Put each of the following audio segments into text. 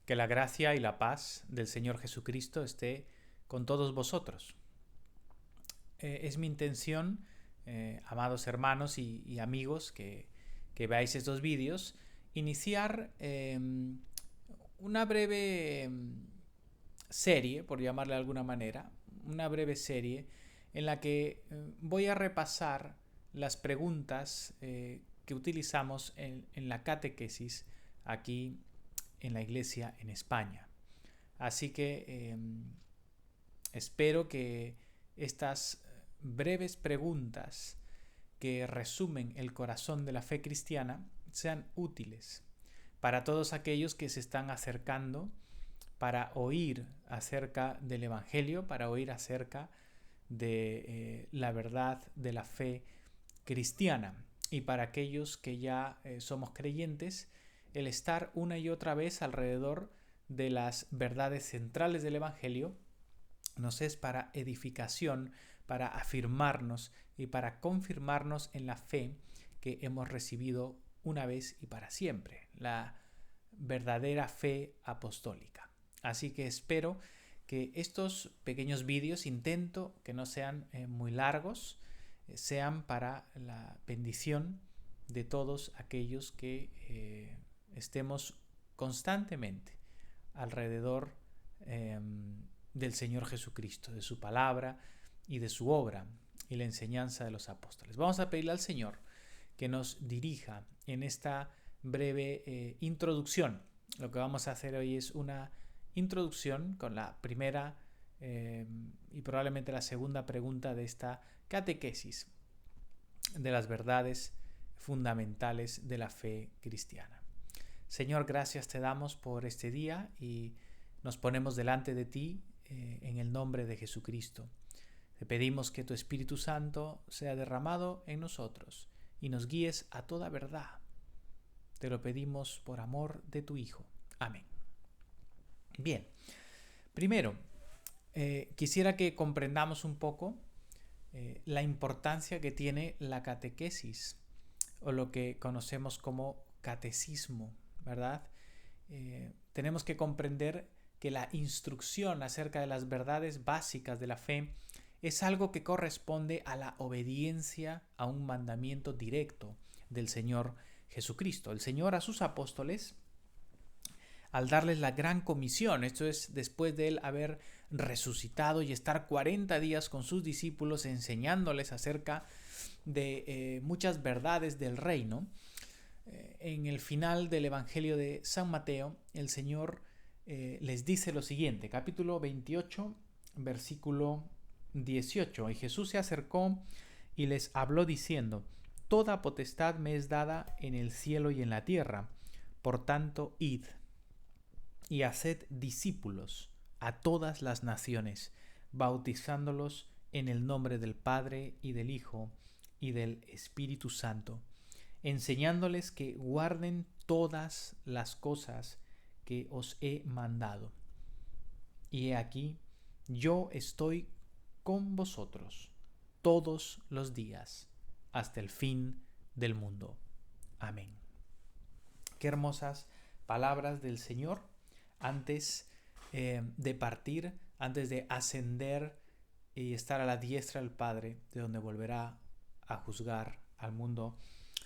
Que la gracia y la paz del Señor Jesucristo esté con todos vosotros. Es mi intención, amados hermanos y amigos que veáis estos vídeos, iniciar una breve serie, por llamarle de alguna manera, una breve serie en la que voy a repasar las preguntas que utilizamos en la catequesis aquí en la Iglesia en España. Así que espero que estas breves preguntas que resumen el corazón de la fe cristiana sean útiles para todos aquellos que se están acercando para oír acerca del Evangelio, para oír acerca de la verdad de la fe cristiana, y para aquellos que ya somos creyentes, el estar una y otra vez alrededor de las verdades centrales del Evangelio nos es para edificación, para afirmarnos y para confirmarnos en la fe que hemos recibido una vez y para siempre, la verdadera fe apostólica. Así que espero que estos pequeños vídeos, intento que no sean muy largos, sean para la bendición de todos aquellos que estemos constantemente alrededor del Señor Jesucristo, de su palabra y de su obra y la enseñanza de los apóstoles. Vamos a pedirle al Señor que nos dirija en esta breve introducción. Lo que vamos a hacer hoy es una introducción con la primera y probablemente la segunda pregunta de esta catequesis de las verdades fundamentales de la fe cristiana. Señor, gracias te damos por este día y nos ponemos delante de ti en el nombre de Jesucristo. Te pedimos que tu Espíritu Santo sea derramado en nosotros y nos guíes a toda verdad. Te lo pedimos por amor de tu Hijo. Amén. Bien, primero, quisiera que comprendamos un poco la importancia que tiene la catequesis, o lo que conocemos como catecismo, ¿verdad? Tenemos que comprender que la instrucción acerca de las verdades básicas de la fe es algo que corresponde a la obediencia a un mandamiento directo del Señor Jesucristo. El Señor a sus apóstoles, al darles la gran comisión, esto es después de él haber resucitado y estar 40 días con sus discípulos enseñándoles acerca de muchas verdades del reino, en el final del Evangelio de San Mateo, el Señor les dice lo siguiente, capítulo 28, versículo 18. Y Jesús se acercó y les habló diciendo: Toda potestad me es dada en el cielo y en la tierra. Por tanto, id y haced discípulos a todas las naciones, bautizándolos en el nombre del Padre y del Hijo y del Espíritu Santo, enseñándoles que guarden todas las cosas que os he mandado. Y he aquí, yo estoy con vosotros todos los días hasta el fin del mundo. Amén. Qué hermosas palabras del Señor antes de partir, antes de ascender y estar a la diestra del Padre, de donde volverá a juzgar al mundo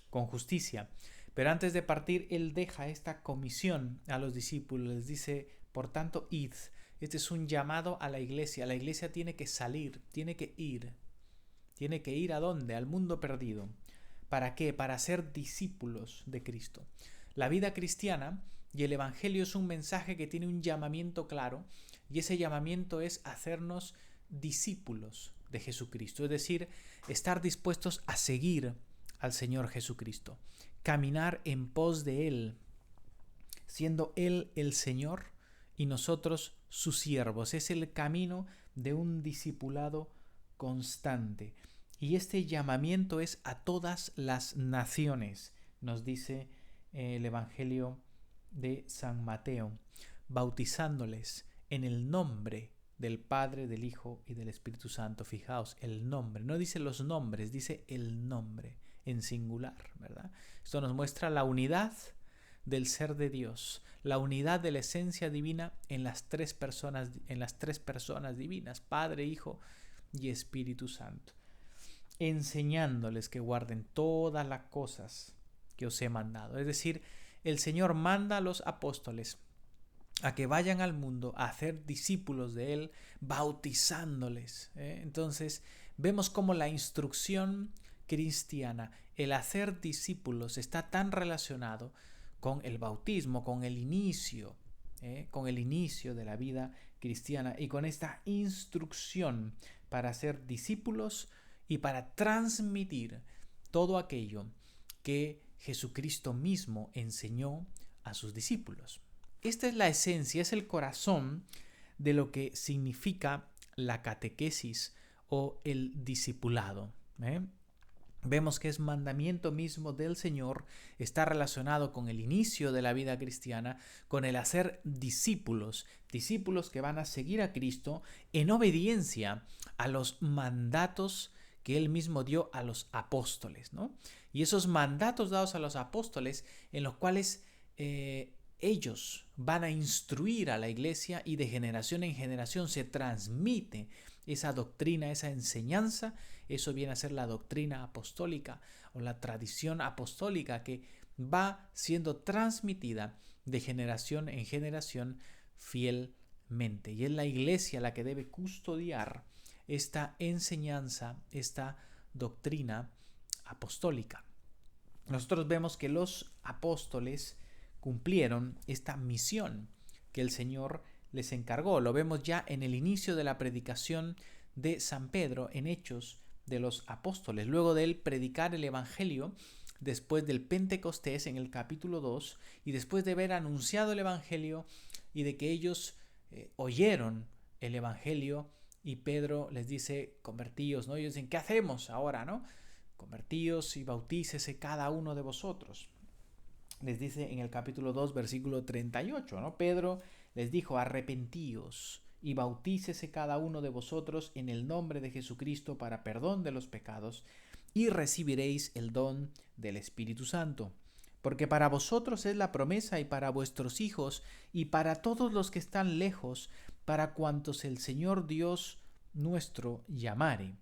con justicia. Pero antes de partir, Él deja esta comisión a los discípulos, les dice: por tanto, id. Este es un llamado a la iglesia. La iglesia tiene que salir, tiene que ir. ¿Tiene que ir a dónde? Al mundo perdido. ¿Para qué? Para ser discípulos de Cristo. La vida cristiana y el Evangelio es un mensaje que tiene un llamamiento claro, y ese llamamiento es hacernos discípulos de Jesucristo, es decir, estar dispuestos a seguir al Señor Jesucristo, caminar en pos de Él, siendo Él el Señor y nosotros sus siervos. Es el camino de un discipulado constante. Y este llamamiento es a todas las naciones, nos dice el Evangelio de San Mateo, bautizándoles en el nombre del Padre, del Hijo y del Espíritu Santo. Fijaos, el nombre, no dice los nombres, dice el nombre en singular, ¿verdad? Esto nos muestra la unidad del ser de Dios, la unidad de la esencia divina en las tres personas divinas, Padre, Hijo y Espíritu Santo, enseñándoles que guarden todas las cosas que os he mandado. Es decir, el Señor manda a los apóstoles a que vayan al mundo a hacer discípulos de Él, bautizándoles. Entonces, vemos cómo la instrucción cristiana, el hacer discípulos, está tan relacionado con el bautismo, con el inicio de la vida cristiana y con esta instrucción para ser discípulos y para transmitir todo aquello que Jesucristo mismo enseñó a sus discípulos. Esta es la esencia, es el corazón de lo que significa la catequesis o el discipulado. Vemos que es mandamiento mismo del Señor, está relacionado con el inicio de la vida cristiana, con el hacer discípulos que van a seguir a Cristo en obediencia a los mandatos que Él mismo dio a los apóstoles, ¿no? Y esos mandatos dados a los apóstoles en los cuales ellos van a instruir a la iglesia y de generación en generación se transmite esa doctrina, esa enseñanza. Eso viene a ser la doctrina apostólica o la tradición apostólica que va siendo transmitida de generación en generación fielmente. Y es la iglesia la que debe custodiar esta enseñanza, esta doctrina apostólica. Nosotros vemos que los apóstoles cumplieron esta misión que el Señor les encargó. Lo vemos ya en el inicio de la predicación de San Pedro en Hechos de los Apóstoles. Luego de él predicar el Evangelio, después del Pentecostés en el capítulo 2, y después de haber anunciado el Evangelio y de que ellos oyeron el Evangelio, y Pedro les dice, convertíos, ¿no? Ellos dicen, ¿qué hacemos ahora, no? Convertíos y bautícese cada uno de vosotros. Les dice en el capítulo 2, versículo 38, ¿no? Pedro les dijo, arrepentíos y bautícese cada uno de vosotros en el nombre de Jesucristo para perdón de los pecados y recibiréis el don del Espíritu Santo. Porque para vosotros es la promesa y para vuestros hijos y para todos los que están lejos, para cuantos el Señor Dios nuestro llamare.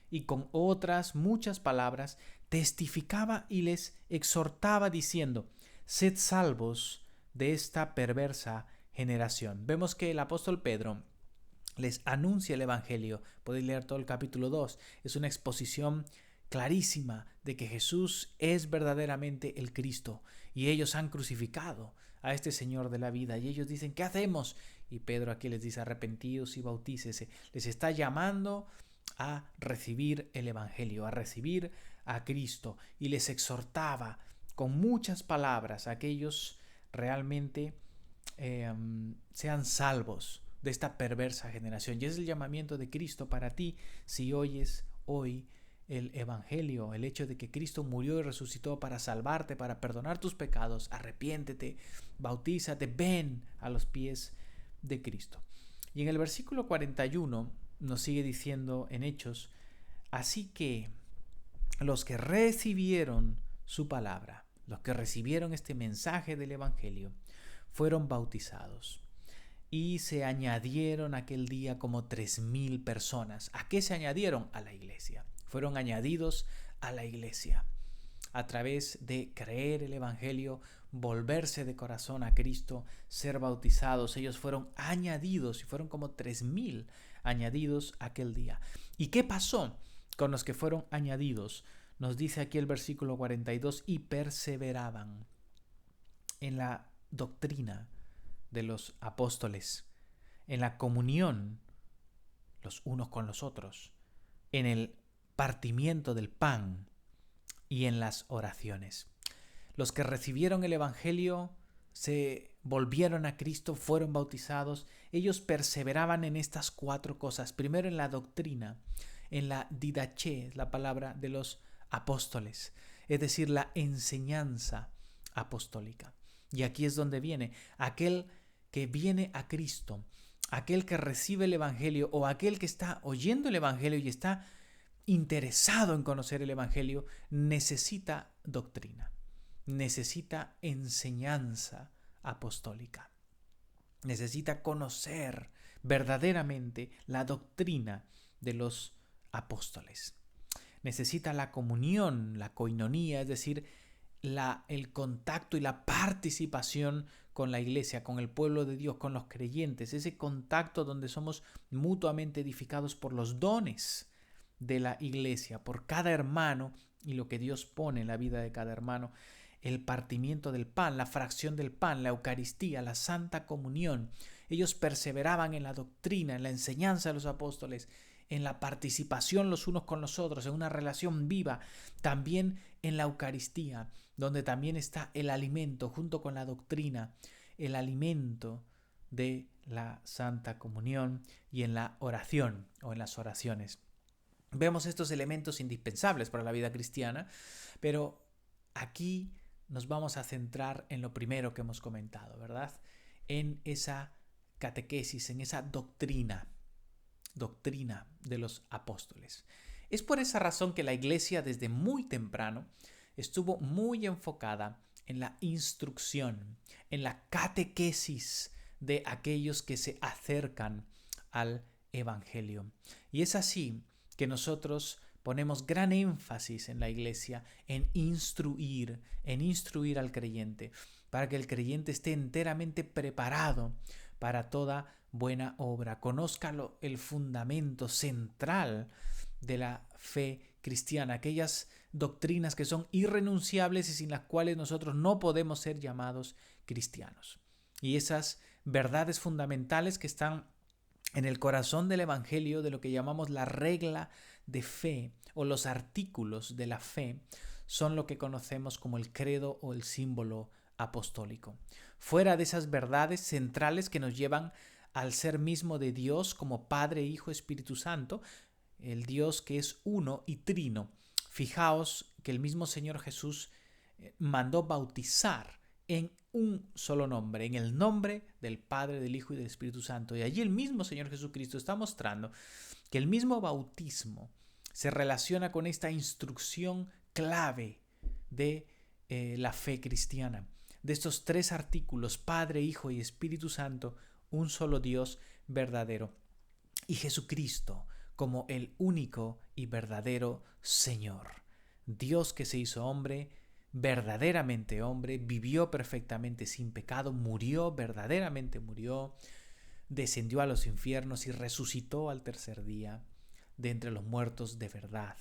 Y con otras muchas palabras testificaba y les exhortaba diciendo, sed salvos de esta perversa generación. Vemos que el apóstol Pedro les anuncia el Evangelio. Podéis leer todo el capítulo 2. Es una exposición clarísima de que Jesús es verdaderamente el Cristo y ellos han crucificado a este Señor de la vida y ellos dicen, ¿qué hacemos? Y Pedro aquí les dice, arrepentíos y bautícese. Les está llamando a recibir el Evangelio, a recibir a Cristo, y les exhortaba con muchas palabras a que ellos realmente sean salvos de esta perversa generación. Y es el llamamiento de Cristo para ti si oyes hoy el Evangelio, el hecho de que Cristo murió y resucitó para salvarte, para perdonar tus pecados. Arrepiéntete, bautízate, ven a los pies de Cristo. Y en el versículo 41 nos sigue diciendo en Hechos, así que los que recibieron su palabra, los que recibieron este mensaje del Evangelio, fueron bautizados. Y se añadieron aquel día como 3,000 personas. ¿A qué se añadieron? A la iglesia. Fueron añadidos a la iglesia a través de creer el Evangelio, volverse de corazón a Cristo, ser bautizados. Ellos fueron añadidos y fueron como 3,000 añadidos aquel día. ¿Y qué pasó con los que fueron añadidos? Nos dice aquí el versículo 42, y perseveraban en la doctrina de los apóstoles, en la comunión los unos con los otros, en el partimiento del pan y en las oraciones. Los que recibieron el Evangelio se volvieron a Cristo, fueron bautizados. Ellos perseveraban en estas 4 cosas. Primero en la doctrina, en la didaché, la palabra de los apóstoles, es decir, la enseñanza apostólica. Y aquí es donde viene aquel que viene a Cristo, aquel que recibe el Evangelio o aquel que está oyendo el Evangelio y está interesado en conocer el Evangelio, necesita doctrina. necesita enseñanza apostólica. Necesita conocer verdaderamente la doctrina de los apóstoles. Necesita la comunión, la coinonía, es decir, el contacto y la participación con la iglesia, con el pueblo de Dios, con los creyentes, ese contacto donde somos mutuamente edificados por los dones de la iglesia, por cada hermano y lo que Dios pone en la vida de cada hermano, el partimiento del pan, la fracción del pan, la Eucaristía, la Santa Comunión. Ellos perseveraban en la doctrina, en la enseñanza de los apóstoles, en la participación los unos con los otros, en una relación viva, también en la Eucaristía, donde también está el alimento junto con la doctrina, el alimento de la Santa Comunión y en la oración o en las oraciones. Vemos estos elementos indispensables para la vida cristiana, pero aquí nos vamos a centrar en lo primero que hemos comentado, ¿verdad? En esa catequesis, en esa doctrina de los apóstoles. Es por esa razón que la Iglesia desde muy temprano estuvo muy enfocada en la instrucción, en la catequesis de aquellos que se acercan al Evangelio. Y es así que nosotros ponemos gran énfasis en la Iglesia en instruir al creyente, para que el creyente esté enteramente preparado para toda buena obra, conozca el fundamento central de la fe cristiana, aquellas doctrinas que son irrenunciables y sin las cuales nosotros no podemos ser llamados cristianos. Y esas verdades fundamentales que están en el corazón del Evangelio, de lo que llamamos la regla de fe o los artículos de la fe, son lo que conocemos como el credo o el símbolo apostólico. Fuera de esas verdades centrales que nos llevan al ser mismo de Dios como Padre, Hijo, Espíritu Santo, el Dios que es uno y trino. Fijaos que el mismo Señor Jesús mandó bautizar en un solo nombre, en el nombre del Padre, del Hijo y del Espíritu Santo. Y allí el mismo Señor Jesucristo está mostrando que el mismo bautismo se relaciona con esta instrucción clave de la fe cristiana. De estos tres artículos, Padre, Hijo y Espíritu Santo, un solo Dios verdadero. Y Jesucristo como el único y verdadero Señor. Dios que se hizo hombre, verdaderamente hombre, vivió perfectamente sin pecado, verdaderamente murió, descendió a los infiernos y resucitó al tercer día de entre los muertos de verdad,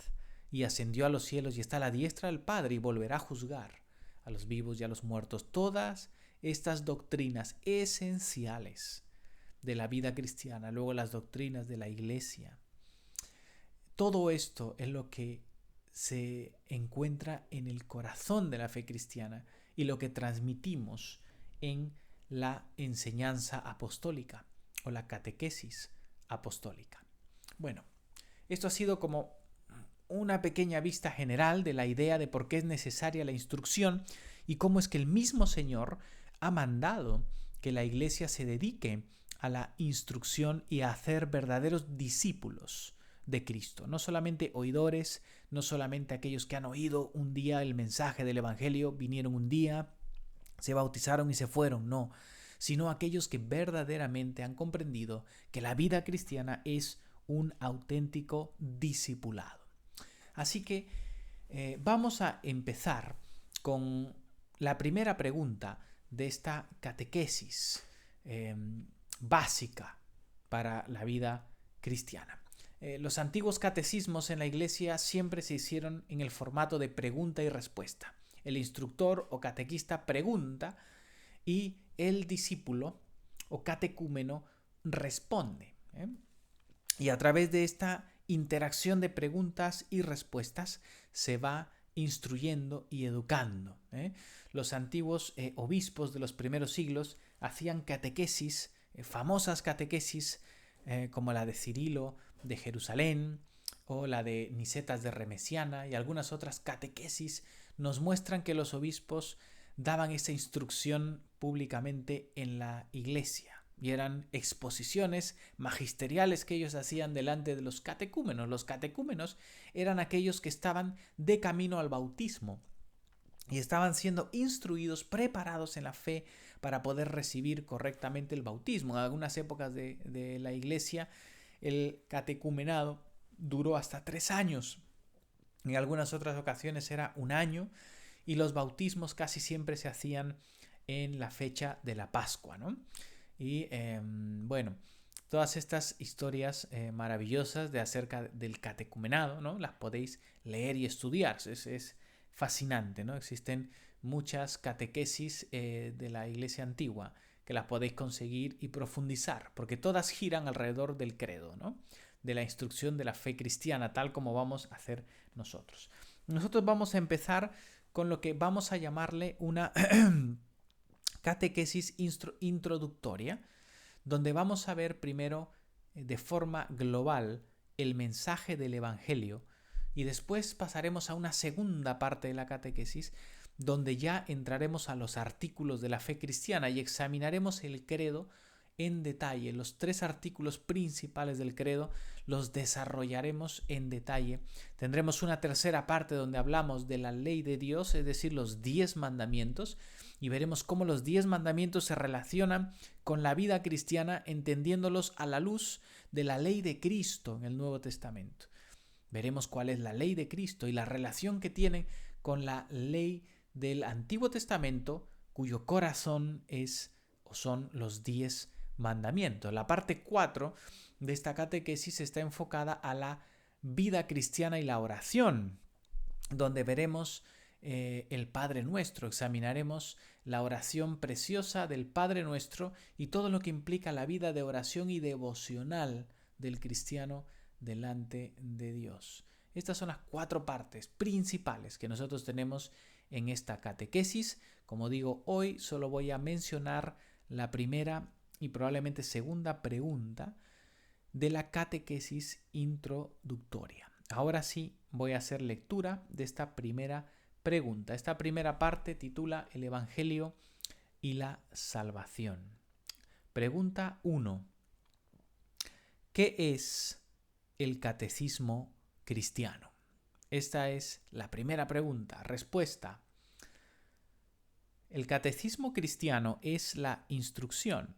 y ascendió a los cielos y está a la diestra del Padre y volverá a juzgar a los vivos y a los muertos. Todas estas doctrinas esenciales de la vida cristiana, luego las doctrinas de la Iglesia, todo esto es lo que se encuentra en el corazón de la fe cristiana y lo que transmitimos en la enseñanza apostólica o la catequesis apostólica. Bueno, esto ha sido como una pequeña vista general de la idea de por qué es necesaria la instrucción y cómo es que el mismo Señor ha mandado que la Iglesia se dedique a la instrucción y a hacer verdaderos discípulos de Cristo. No solamente oidores, no solamente aquellos que han oído un día el mensaje del Evangelio, vinieron un día, se bautizaron y se fueron, no, sino aquellos que verdaderamente han comprendido que la vida cristiana es un auténtico discipulado. Así que vamos a empezar con la primera pregunta de esta catequesis básica para la vida cristiana. Los antiguos catecismos en la Iglesia siempre se hicieron en el formato de pregunta y respuesta. El instructor o catequista pregunta y el discípulo o catecúmeno responde. Y a través de esta interacción de preguntas y respuestas se va instruyendo y educando. Los antiguos obispos de los primeros siglos hacían catequesis, famosas catequesis como la de Cirilo de Jerusalén o la de Nicetas de Remesiana y algunas otras catequesis nos muestran que los obispos daban esa instrucción públicamente en la iglesia y eran exposiciones magisteriales que ellos hacían delante de los catecúmenos. Los catecúmenos eran aquellos que estaban de camino al bautismo y estaban siendo instruidos, preparados en la fe para poder recibir correctamente el bautismo. En algunas épocas de la iglesia el catecumenado duró hasta 3 años. En algunas otras ocasiones era 1 año y los bautismos casi siempre se hacían en la fecha de la Pascua, ¿no? Y bueno, todas estas historias maravillosas de acerca del catecumenado, ¿no? Las podéis leer y estudiar. Es fascinante, ¿no? Existen muchas catequesis de la Iglesia antigua que las podéis conseguir y profundizar, porque todas giran alrededor del credo, ¿no? De la instrucción de la fe cristiana, tal como vamos a hacer nosotros. Nosotros vamos a empezar con lo que vamos a llamarle una catequesis introductoria, donde vamos a ver primero de forma global el mensaje del Evangelio y después pasaremos a una segunda parte de la catequesis donde ya entraremos a los artículos de la fe cristiana y examinaremos el credo en detalle. Los 3 artículos principales del credo los desarrollaremos en detalle. Tendremos una tercera parte donde hablamos de la ley de Dios, es decir, los 10 mandamientos, y veremos cómo los 10 mandamientos se relacionan con la vida cristiana, entendiéndolos a la luz de la ley de Cristo en el Nuevo Testamento. Veremos cuál es la ley de Cristo y la relación que tiene con la ley del Antiguo Testamento, cuyo corazón es o son los 10 mandamientos. La parte 4 de esta catequesis está enfocada a la vida cristiana y la oración, donde veremos el Padre Nuestro, examinaremos la oración preciosa del Padre Nuestro y todo lo que implica la vida de oración y devocional del cristiano delante de Dios. Estas son las 4 partes principales que nosotros tenemos en esta catequesis. Como digo, hoy solo voy a mencionar la primera y probablemente segunda pregunta de la catequesis introductoria. Ahora sí voy a hacer lectura de esta primera pregunta. Esta primera parte titula El Evangelio y la Salvación. Pregunta 1. ¿Qué es el catecismo cristiano? Esta es la primera pregunta. Respuesta. El catecismo cristiano es la instrucción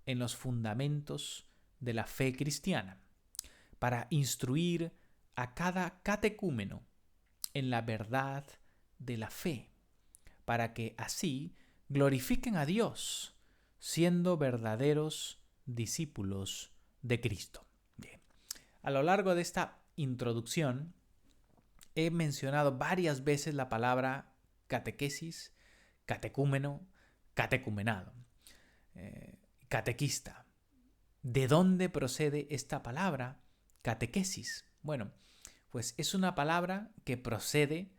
en los fundamentos de la fe cristiana para instruir a cada catecúmeno en la verdad de la fe, para que así glorifiquen a Dios, siendo verdaderos discípulos de Cristo. Bien. A lo largo de esta introducción he mencionado varias veces la palabra catequesis, catecúmeno, catecumenado, catequista. ¿De dónde procede esta palabra catequesis? Bueno, pues es una palabra que procede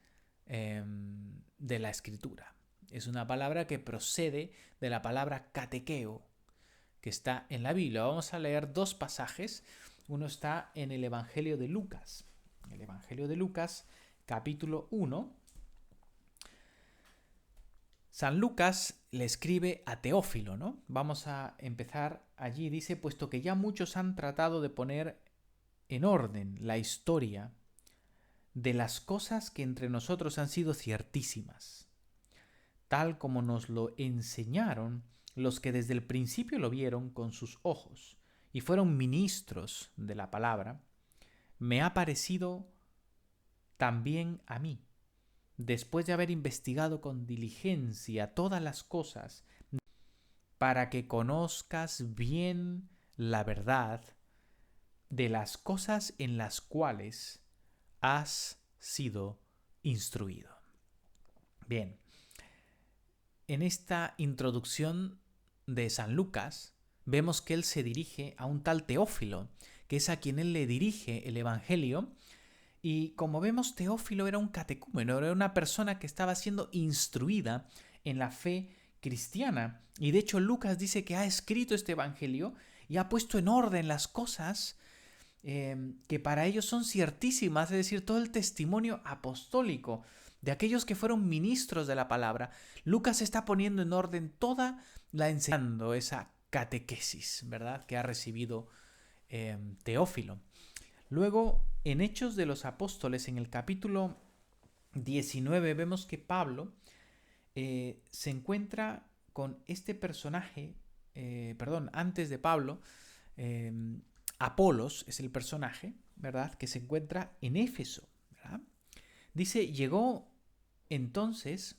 de la Escritura. Es una palabra que procede de la palabra catequeo, que está en la Biblia. Vamos a leer 2 pasajes. Uno está en el Evangelio de Lucas. El Evangelio de Lucas, capítulo 1. San Lucas le escribe a Teófilo, ¿no? Vamos a empezar allí. Dice, puesto que ya muchos han tratado de poner en orden la historia de las cosas que entre nosotros han sido ciertísimas, tal como nos lo enseñaron los que desde el principio lo vieron con sus ojos y fueron ministros de la palabra, me ha parecido también a mí, después de haber investigado con diligencia todas las cosas, para que conozcas bien la verdad de las cosas en las cuales has sido instruido. Bien, en esta introducción de San Lucas vemos que él se dirige a un tal Teófilo, que es a quien él le dirige el Evangelio. Y como vemos, Teófilo era un catecúmeno, era una persona que estaba siendo instruida en la fe cristiana. Y de hecho Lucas dice que ha escrito este Evangelio y ha puesto en orden las cosas que para ellos son ciertísimas, es decir, todo el testimonio apostólico de aquellos que fueron ministros de la palabra. Lucas está poniendo en orden toda la enseñanza, esa catequesis, ¿verdad?, que ha recibido Teófilo. Luego, en Hechos de los Apóstoles, en el capítulo 19, vemos que Pablo se encuentra con este personaje, antes de Pablo, Apolos es el personaje, ¿verdad?, que se encuentra en Éfeso, ¿verdad? Dice, llegó entonces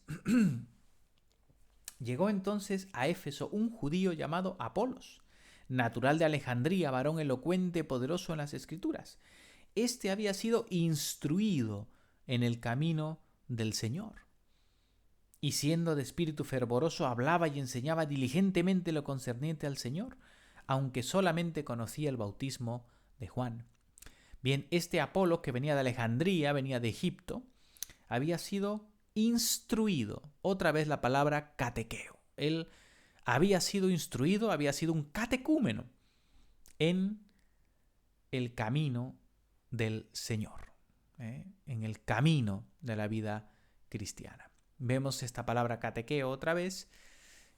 a Éfeso un judío llamado Apolos, natural de Alejandría, varón elocuente, poderoso en las Escrituras. Este había sido instruido en el camino del Señor, y siendo de espíritu fervoroso hablaba y enseñaba diligentemente lo concerniente al Señor, aunque solamente conocía el bautismo de Juan. Bien, este Apolo, que venía de Alejandría, venía de Egipto, había sido instruido, otra vez la palabra catequeo. Él había sido instruido, había sido un catecúmeno en el camino del Señor, en el camino de la vida cristiana. Vemos esta palabra catequeo otra vez.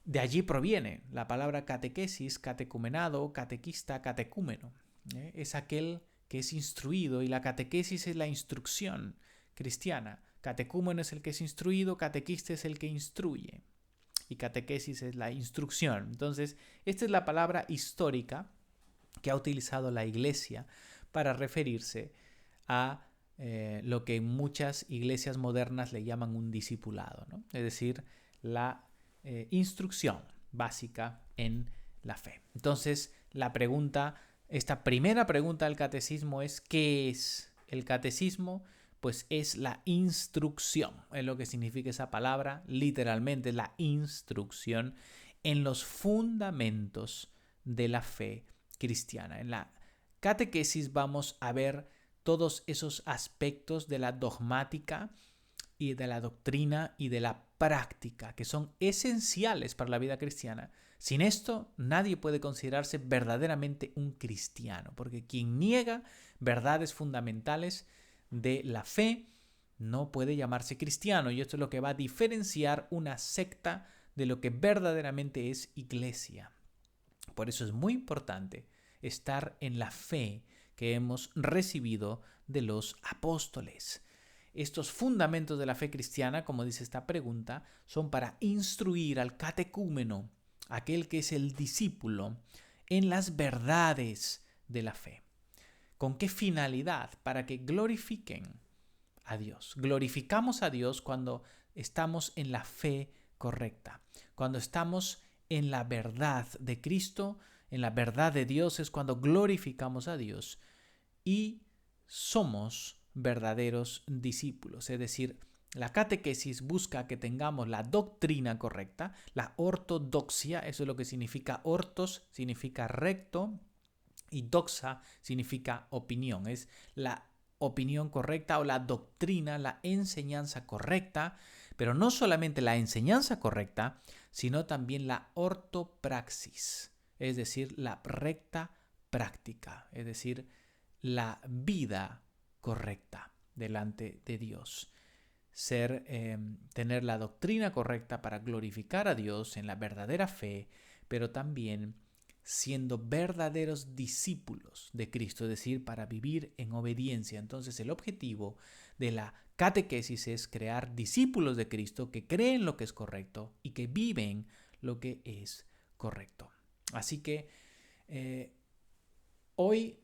De allí proviene la palabra catequesis, catecumenado, catequista, catecúmeno. Es aquel que es instruido, y la catequesis es la instrucción cristiana. Catecúmeno es el que es instruido, catequista es el que instruye, y catequesis es la instrucción. Entonces, esta es la palabra histórica que ha utilizado la Iglesia para referirse a lo que en muchas iglesias modernas le llaman un discipulado, ¿no? Es decir, la instrucción básica en la fe. Entonces, esta primera pregunta del catecismo es: ¿qué es el catecismo? Pues es la instrucción, es lo que significa esa palabra, literalmente la instrucción en los fundamentos de la fe cristiana. En la catequesis vamos a ver todos esos aspectos de la dogmática y de la doctrina y de la práctica, que son esenciales para la vida cristiana. Sin esto, nadie puede considerarse verdaderamente un cristiano, porque quien niega verdades fundamentales de la fe no puede llamarse cristiano, y esto es lo que va a diferenciar una secta de lo que verdaderamente es iglesia. Por eso es muy importante estar en la fe que hemos recibido de los apóstoles. Estos fundamentos de la fe cristiana, como dice esta pregunta, son para instruir al catecúmeno, aquel que es el discípulo, en las verdades de la fe. ¿Con qué finalidad? Para que glorifiquen a Dios. Glorificamos a Dios cuando estamos en la fe correcta, cuando estamos en la verdad de Cristo, en la verdad de Dios, es cuando glorificamos a Dios y somos verdaderos discípulos. Es decir, la catequesis busca que tengamos la doctrina correcta, la ortodoxia, eso es lo que significa ortos, significa recto, y doxa significa opinión, es la opinión correcta o la doctrina, la enseñanza correcta, pero no solamente la enseñanza correcta, sino también la ortopraxis, es decir, la recta práctica, es decir, la vida correcta delante de Dios. Tener la doctrina correcta para glorificar a Dios en la verdadera fe, pero también siendo verdaderos discípulos de Cristo, es decir, para vivir en obediencia. Entonces, el objetivo de la catequesis es crear discípulos de Cristo que creen lo que es correcto y que viven lo que es correcto. Así que hoy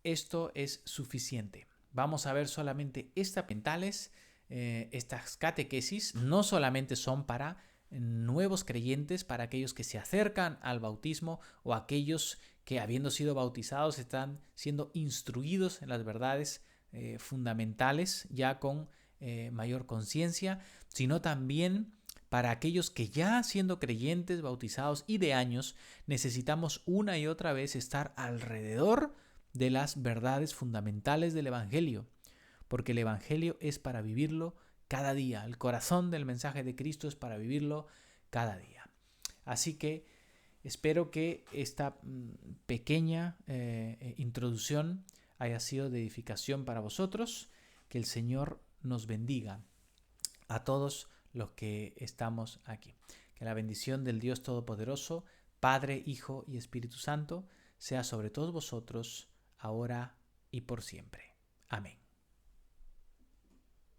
esto es suficiente. Vamos a ver solamente estas mentales. Estas catequesis no solamente son para nuevos creyentes, para aquellos que se acercan al bautismo o aquellos que, habiendo sido bautizados, están siendo instruidos en las verdades fundamentales ya con mayor conciencia, sino también para aquellos que, ya siendo creyentes, bautizados y de años, necesitamos una y otra vez estar alrededor de las verdades fundamentales del Evangelio, porque el Evangelio es para vivirlo cada día. El corazón del mensaje de Cristo es para vivirlo cada día. Así que espero que esta pequeña introducción haya sido de edificación para vosotros. Que el Señor nos bendiga a todos los que estamos aquí. Que la bendición del Dios Todopoderoso, Padre, Hijo y Espíritu Santo, sea sobre todos vosotros, ahora y por siempre. Amén.